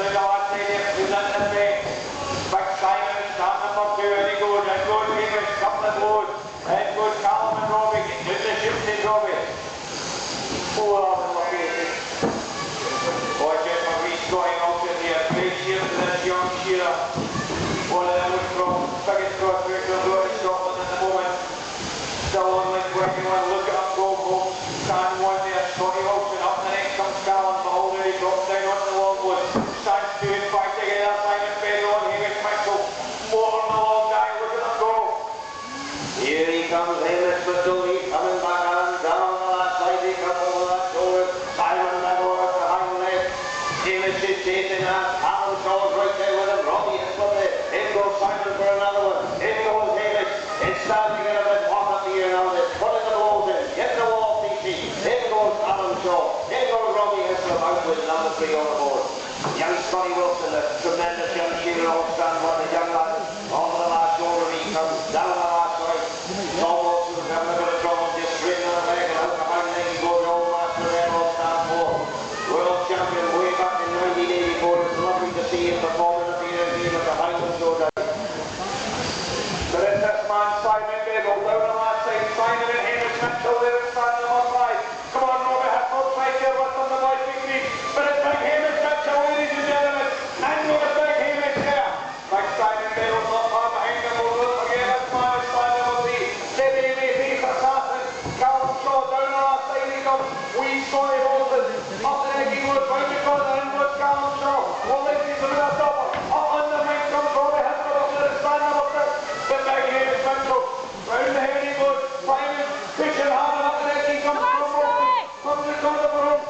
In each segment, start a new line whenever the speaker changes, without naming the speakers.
down the last side there, he's on the way. Back Simon and stand number 2, and he goes, Hamish, couple of blows. And goes Calum and Robbie, get the shift in Robbie. Oh, I'm lucky. Watch out for Reece going out in here. Great cheers to this young shearer. One of them was from biggest prospect of in Scotland at the moment. Still on like 21, look at him go, folks. Stand one there, Scotty Wilson. Up the next comes Calum, but already dropped down on the long one. Stands 2 and 5 together, Simon Bedwell and Hamish Mitchell. More on the long guy, look at him go. Here he comes, Hamish Mitchell, he's coming back on, down the last side, he comes over that shoulder. Simon Bedwell at the Highland. Hamish is chasing that, Calum Shaw's right there with him, Robbie is from there. In goes Simon for another one, in goes Hamish. It's starting to get a bit hot up here now, they're putting the balls in, get the wall DC. In goes Calum Shaw, in goes Robbie Hislop out with number 3 on the board. Young Scotty Wilson, a tremendous young shearer off stand one, the young lad, on the last shoulder he comes, down the last right. Tom Wilson's having a bit of trouble, just straight on the back and out behind him, he goes all master there off stand 4. World champion way back in 1984, it's lovely to see him performing at the game at the Highland showdown. But it's this man, Simon Bedwell, down the last side, Simon and Hamish Mitchell there in stand number 5. Come on, Robbie, has no try here, what's on the right big but it's big Hamish Mitchell, ladies and gentlemen, and goes big Hamish there. Big Simon Bedwell not far behind him, we'll look again, this man is stand number 3. Steady Macy for Saffron, Calum Shaw down the last side he comes, wee Scotty Wilson, up the neck he goes, round the corner, in goes Calum Shaw, well ladies and gentlemen, up on the right comes Robbie Hislop up to the stand number 6, but big Hamish Mitchell, round the head he goes, Simon, pushing hard and up the neck he comes, comes the corner for him,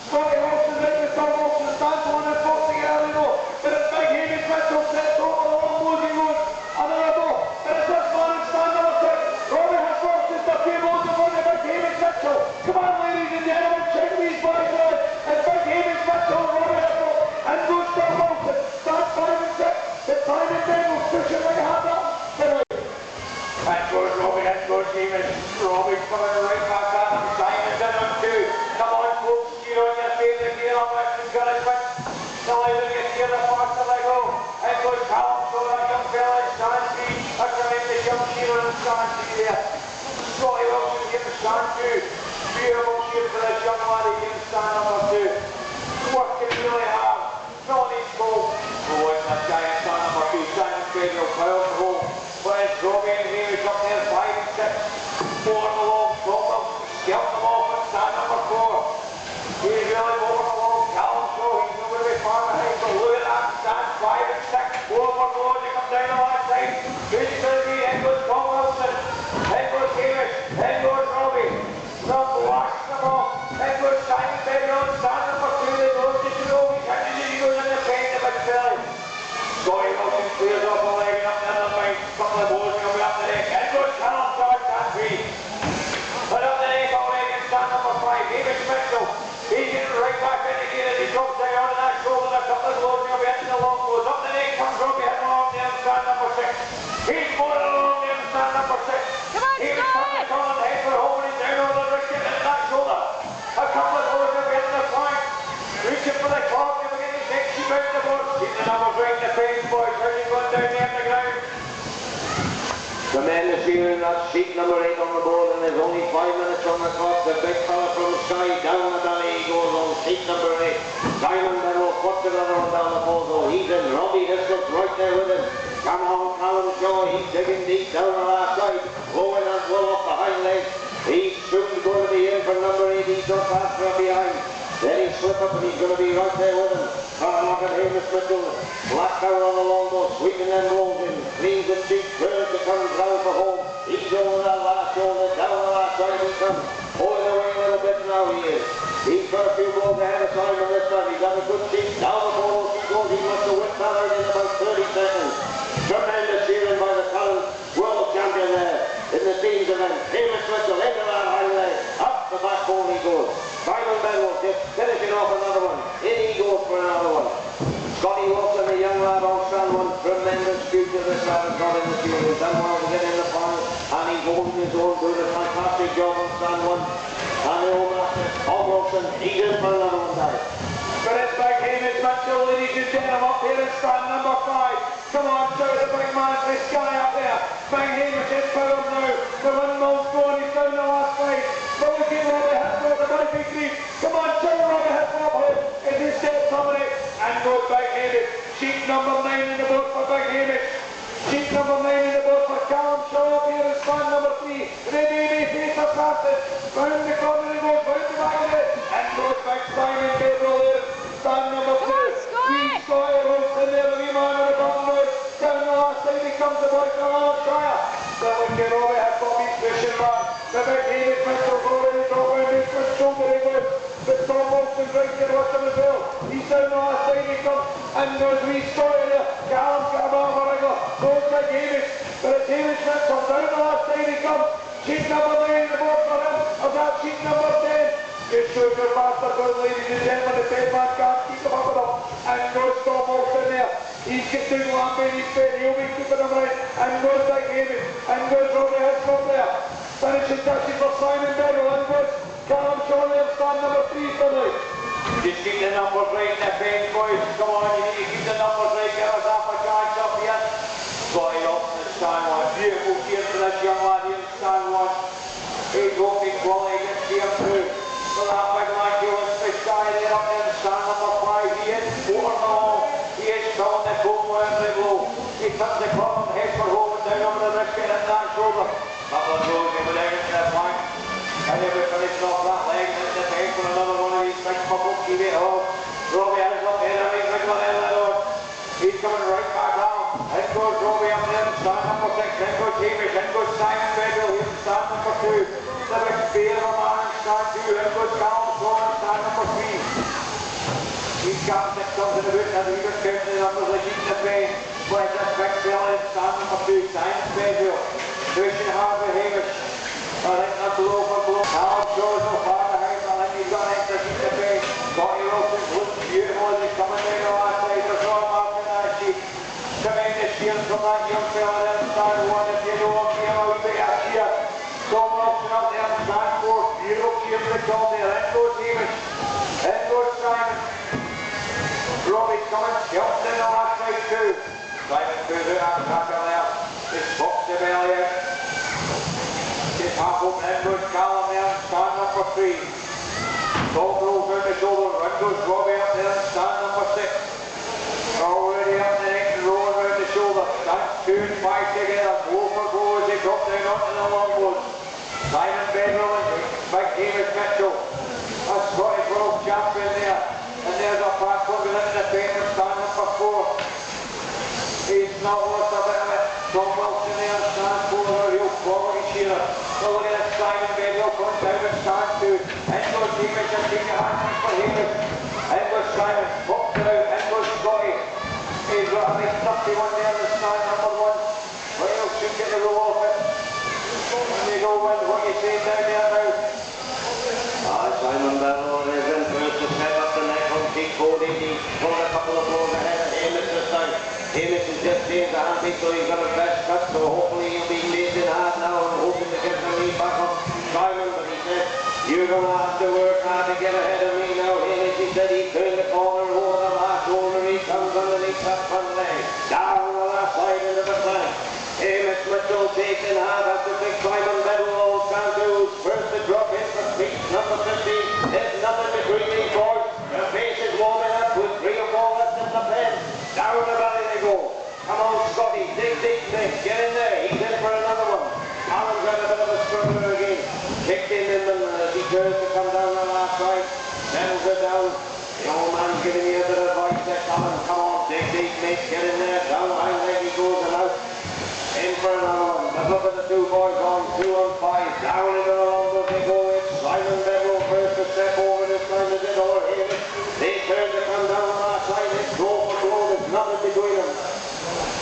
Scotty Wilson right with Tom Wilson, stands 1 and 4 together they go, but it's big Hamish Mitchell, sets over the long blows he goes, another ball, but it's this man in stand number 6, Robbie Hislop, just a few balls in front of big Hamish Mitchell, come on ladies and gentlemen, check these boys out, it's big Hamish Mitchell, Robbie Hislop, and goes Tom Wilson, stands 5 and 6, but Simon Bedwell pushing like a hand up, and goes Robbie, and goes Hamish, Robbie's coming right back at him, Simon's in on 2, come on folks, you're on your favourite gear up, and got it quick, the lighter gets here, the faster they go, and goes Calum, so that young fella in stand 3, a tremendous young shearer in stand 3 there, Scotty Wilson getting stand 2, beautiful shear for this young lad, he getting stand number 2, working really hard, not his goal, oh it's that guy in stand number 2, Simon Bedwell, well for home, but it's Robbie and Hamish up there, 5 and 6, 4 on the long, Tom Wilson scalped them off at stand number 4, he's really moving along, Calum Shaw, he's not going to be far behind, but look at that, stand 5 and 6, 4 more blows, he comes down the last side, who's going to be, in goes Tom Wilson, in goes Hamish, in goes Robbie, not washed them off, in goes Simon Bedwell, stand number 2, they go to Robbie, he goes in the paint of his belly, Scotty Wilson clears off a leg and up the other line, couple of balls coming up the neck, in goes Calum Shaw, stand 3, but up the neck all leg and stand number 5, Hamish Mitchell, he's getting right back in again as he drops down on that shoulder, a couple of blows coming up into the long blows, up the neck comes Robbie hitting along there in stand number 6, he's going along there in stand number 6, Hamish comes the corner and head for home and he's down over the wrist getting into that shoulder, a couple of blows coming into the flank, reaching for the clock, and we're getting his neck sheep out the board, keep the numbers right in the face boys, how's he going down there on the ground? Tremendous shearing, that's sheet number 8 on the board, and there's only 5 minutes on the clock. The big fella from Sky down the valley, he goes on sheet number 8. Simon Bedwell puts another one down the pole, he's in. Robbie Hislop's right there with him. Come on, Calum Shaw, he's digging deep down the last side, blowing that well off the hind legs. He's soon going to be in for number 8, he's not fast from behind. Then he'll slip up and he's going to be right there with him. Look at Hamish Mitchell, black down on the longbow, sweeping them rolls in, cleans the cheek, turns the comes round for home. He's over that last shoulder, down the last side he comes, pulling away a little bit now he is. He's got a few balls ahead of Simon this time, he's got a good cheek, down the ball he goes, he must have whipped that out in about 30 seconds. Tremendous shearing by the Calum world champion there in the team's event. Hamish Mitchell into that high leg, up the backbone he goes. Simon Bedwell just finishing off another one. In he goes for another one. Scotty Wilson, the young lad on stand one. Tremendous future this lad has got in the field. He's done well to get in the final, and he's holding his own, doing a fantastic job on stand one. And the old master, Tom Wilson, he's in for another one now. but it's big Hamish Mitchell, ladies and gentlemen, up here in stand number 5. Come on, shout the big man, this guy up there. Big Hamish is power now. The windmill's going, he's down the last fight. But look at Robbie Hislop, the very big lead. Come on, shout Robbie Hislop home. As he steps on it and goes big Hamish. Sheep number 9 in the boat for big Hamish. Sheep number 9 in the boat for Calum. Show up here in stand number 3. Ready, face assassin. Round the corner he goes, round the back of it. And goes big Simon Bedwell here. Stand number 2. Wee Scotty rolls in there, the wee man on the bottom road. Down the last side he comes, the boy from Alshire. So look at Robbie Hislop, he's pushing back. The big Hamish Mitchell's already dropping his foot shoulder he goes. But Tom Wilson's right there with him as well. He's down the last side he comes. And there's wee Scotty there. Calum's got a bit of a wriggle. Goes big Hamish. But it's Hamish Mitchell down the last side he comes. Sheep number 9 in the board for him. Of that sheep number 10. Just shows your bastard goes, ladies and gentlemen. The 10 man can't keep him up with him. And goes Tom Wilson there. He's getting down Lambie, he's fit, he'll be keeping him right. And goes big Hamish. And goes Robbie Hislop there. Finishing touches for Simon Bedwell. And goes Calum Shawley and stand number 3 for now. Just keep the numbers right in the bench, boys. Come on, you need to keep the numbers right. Give us half a chance up here. Scotty up in stand 1. Beautiful cheer for this young lad here in stand 1. He's walking quality against cheer 2. For that big man, Calum, this guy there up there in stand number 5. He is over the wall. He is filling the coat down the low. He cuts the club and heads for home and down over the wrist, getting that shoulder. Couple of goes, he went out into the flank. And he'll be finishing off that leg into the bank for another one of these big bubbles. Keep it all. Robbie has up there, and he's wriggling in the door. He's coming right back down. In goes Robbie up there in stand number 6. In goes Hamish. In goes Simon Bedwell here in stand number 2. The big spear of a man in stand 2. In goes Calum Shawley in stand number 3. He's got 6 comes in the boot and he was counting the numbers like he's the bay. But this big fella in stand number 2. Simon Bedwell. Pushing hard with Hamish. I think that's blow for blow. Calum Shawley's no far behind. I think he's got an extra sheet to pay. Scotty Wilson looks beautiful as he's coming down the last side. There's no marking that sheet. Tremendous cheers from that young fella there in stand 1. If you know him, give him a wee bit of cheer. Tom Wilson up there in stand 4. Beautiful cheer for the top there. In goes Hamish. In goes Simon. Robbie's coming. Jumps in the last side too. Simon goes out that cracker there. Just pops the belly out. Just half open. In goes Calum there in stand number 3. Tom rolls round the shoulder. In goes Robbie up there in stand number 6. Already up the next row around the shoulder. Stands 2 and 5 together. Blow for blow as they drop down onto the long board. Simon Bedwell and big Hamish Mitchell. A Scottish World Champion there. And there's a fast one going into the paint and stand number 4. He's not lost a bit of it. Tom Wilson there in stand 4 with a real quality shearer. So look at this Simon Bedwell coming down in stand 2. In goes Hamish and taking a hand for Hamish. In goes Simon, pops it out. In goes Scotty. He's got a big 31 there in stand number 1. Well, should get the roll off it. There you go, Wind. What are you saying down there now? Simon Bedwell is in first to set up the neck on cheek 40. He's pulling a couple of blows ahead of Hamish this time. Hamish is just seeing the hand so he's got a best cut, so hopefully he'll be blazing hard now and hoping to get the lead back on Simon, but he said, you're going to have to work hard to get ahead of me now. Hamish, he said, he turned the corner over the last shoulder, he comes underneath that front leg, down the last side into the flank. Hamish Mitchell taking hard after big Simon Bedwell stand to first to drop in for speed number 15. There's nothing between these boys. The face is warming up with 3 or 4 left in the pen. Down the valley they go. Come on, Scotty, dig, get in there. He's in for another one. Alan's got a bit of a struggle again. Kicked in and he turns to come down the last side. Settles it down. The old man's giving you a bit of advice there, Alan. Come on, dig, mate, get in there. Down behind there he goes and out. In for another one. But look at the 2 boys on 2 and 5. Down into the long boat they go. It's Simon Bedwell first to step over this time to get over Hamish. They turn to come down the last line. It's blow for blow. There's nothing between them.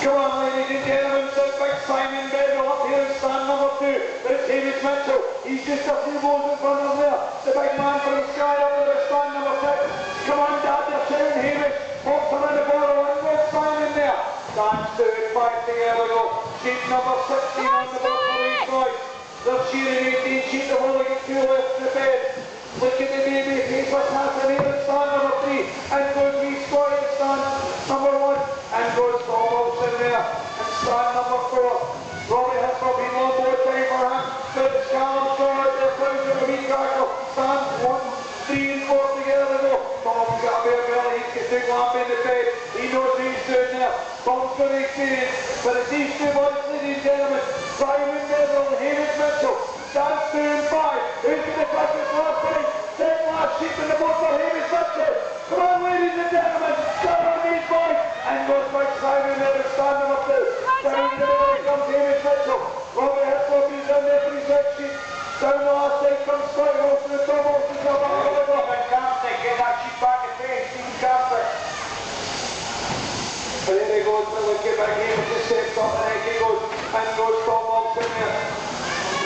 Come on, ladies and gentlemen. Step back Simon Bedwell up here in stand number 2. But it's Hamish Mitchell. He's just a few balls in front of there. The big man from the sky up there at stand number 6. Come on, Dad. They're shouting Hamish. Pops around the border. And there's Simon there. Stands 2 and 5 together we go. Sheet number 16 on the board for these boys. They're shearing 18 sheet. They've only got 2 left in the bed. Look at the baby face, what's happening in stand number 3. And goes rescoring stand number 1. And goes Tom Wilson there. And stand number 4. Robbie Hislop, he won more time for him. But it's Calum short there, close to the wee tackle. Stand 1, 3 and 4 together to go. Tom's got a bit of belly, he's got a big lamp in the bed. He knows what he's doing there. Tom's got experience. But it's these two boys, ladies and gentlemen. Simon Bedwell and Hamish Mitchell. Stands 2 and 5. Who's going to flash this last time? Second last sheep in the boat for Hamish Mitchell. Come on, ladies and gentlemen. Stand on these boys. And goes by Simon there to stand number 2. Down to the middle comes Hamish Mitchell. Robbie Hislop is in there for his next sheep. Down the last side comes Scott Wilson and Tom Wilson's up on the middle. And Campbell get that sheep back at face. Stephen Campbell. And there he goes, but we'll get back here with the steps up and he goes. And goes Tom Wilson there.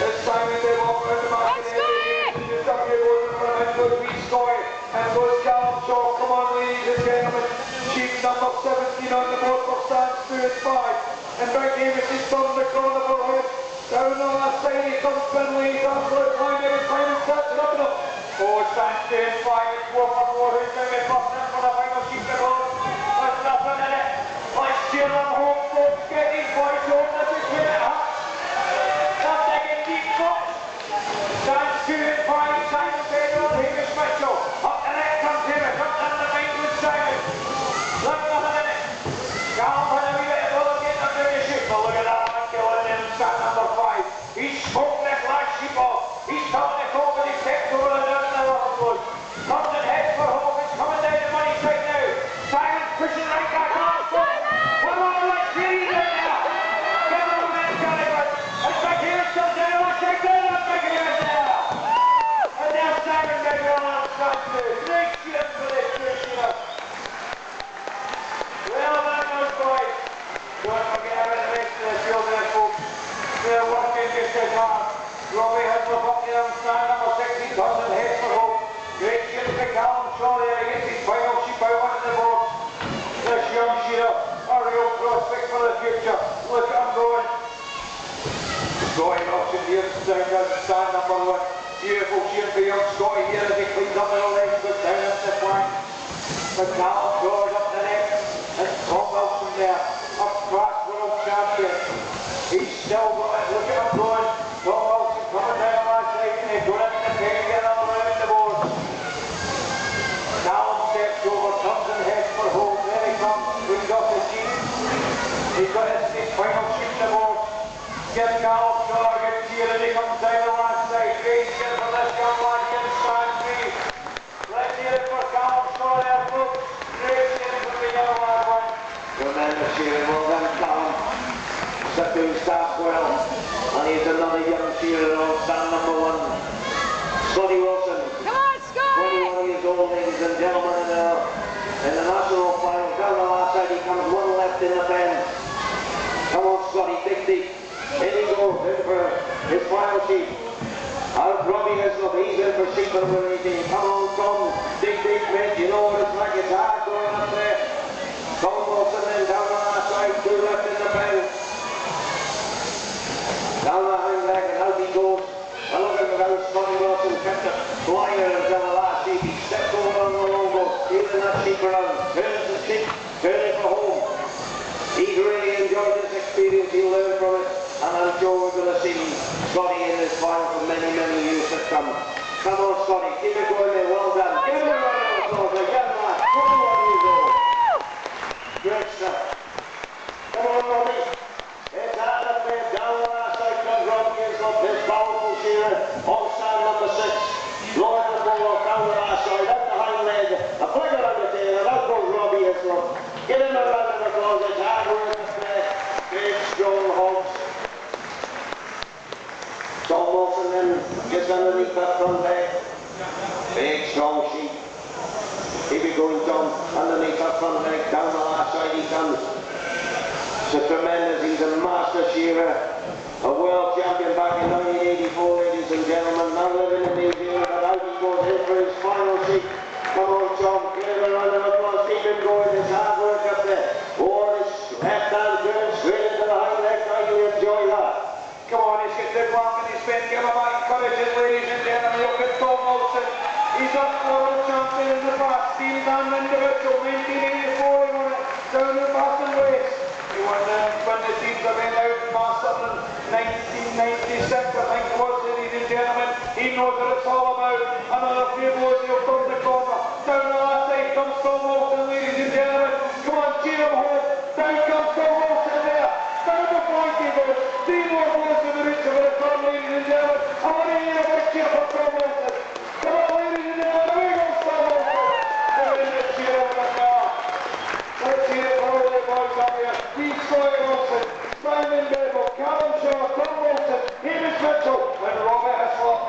This time they walk around the mark and just up here goes in front of him, goes Wee Scoy and goes Calum Shaw. Come on, ladies and gentlemen. Sheep number 17 on the board for stands 2 and 5. And back here with his thumb the corner for him. Down the last side he comes Finley, he's on for a climb every time and sets it up enough. Oh, stands 2 and 5, it's 4 for 4, who's going to be first in for the final sheep to go. There's nothing in it. Let's cheer them home, folks. Get these boys home, this is where it happens. Stands 2 and 5, Simon Bedwell, Hamish Mitchell. Up the neck comes Hamish, up in the main with Simon. Look nothing in it. Calum had a wee bit of bother getting up there to shoot. But look at that one killing in stand number 5. He's smoked this last sheep off. He's coming to home with his steps over and down the water float. Comes and heads for home, it's coming down the money side now. Simon pushing right back on. Come on, let's see him there. Give him a man, Calum. And back here it comes down, let's take down. Simon Bedwell on stand 2. Great cheer for this Christian. Well done, those boys. Don't forget about the rest of the field there, folks. They're working just as hard. Robbie Hislop up there on stand number 16, comes and heads for home. Great cheer for Calum Shaw there. He gets his final sheep out onto the board. This young shearer, a real prospect for the future. Look at him going. Going option here, down to stand number 1. Beautiful cheer for young Scotty here as he cleans up the legs, goes down at the flank. But Calum draws up the neck, and Tom Wilson there, a class world champion. He's still got it, look at him going. Tom Wilson coming down the last side, and they're going into the peg and getting all around the board. Calum steps over, comes and heads for home. There he comes, brings off the sheep. He's got his final sheep to board. Gives Calum Shaw a good cheer as he comes down the last side. Great cheer for this young lad here in stand 3. Let's hear it for Calum Shaw there, folks. Great cheer for the young lad one. Tremendous cheering, well done Calum. Doing staff well. And he's another young cheerer on stand number 1. Scotty Wilson.
Come on, Scotty!
21 years old, ladies and gentlemen, in the national final. Down the last side, he comes one left in the bend. Come on, Scotty, dig deep. In he goes, in for his final sheep. Out Robbie Hislop, he's in for sheep number 18. Come on, Tom, dig deep, mate, you know what it's like, it's hard going up there. Tom Wilson then down the last side, 2 left in the bend. Down the hind leg and out he goes. And look at how Scotty Wilson kept it flying until the last sheep. He stepped over on the logo, healing that sheep around, turns the sheep, turning for home. He's really enjoyed this experience, he'll learn from it. And I'm sure we're going to see Scotty in this final for many, many years to come. Come on, Scotty, keep it going there, well done. Give him a round of applause, a young man, 21 years old. Great stuff. Come on, Robbie. It's out up there, down the last side comes Robbie Hislop, this powerful shearer, on stand number 6. Lord of the ball, down the last side, up the hind leg, a flicker on the tail, and out goes Robbie Hislop. Give him a round of applause, it's hard work up there. Great strong hogs. Tom Wilson then, just underneath that front leg. Big strong sheep. Keep it going, Tom, underneath that front leg, down the last side he comes. It's tremendous, he's a master shearer. A world champion back in 1984, ladies and gentlemen. Now living in New Zealand, and out he goes in for his final sheep. Come on, Tom, give him a round of applause, keep him going, it's hard work up there. Oh, this left hand turn straight into the hind leg, now you enjoy that. Come on, he's got the lamp in his pen. Give him my encouragement, ladies and gentlemen. Look at Tom Wilson. up world champion in the past, Steve Mann individual, 1984, he won it down at Bath and West. He won the teams event out in Boston in 1996, I think it was, ladies and gentlemen. He knows what it's all about. Another few boys here from the corner. Down the last side comes Tom Wilson, ladies and gentlemen. Come on, cheer him home. Down comes Tom Wilson there. Down the flank he goes. 3 more boys in the reach of the front, ladies and gentlemen. I want to hear a big cheer for Tom Wilson. Come on, ladies and gentlemen, here goes Tom Wilson. Let's cheer over the car. Let's hear it for all the boys up here. Steve Wilson, Simon Bedwell, Calum, Tom Wilson, Hamish and Robbie Hislop.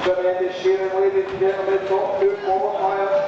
Tremendous Shearing, ladies and gentlemen, top 2 qualifiers.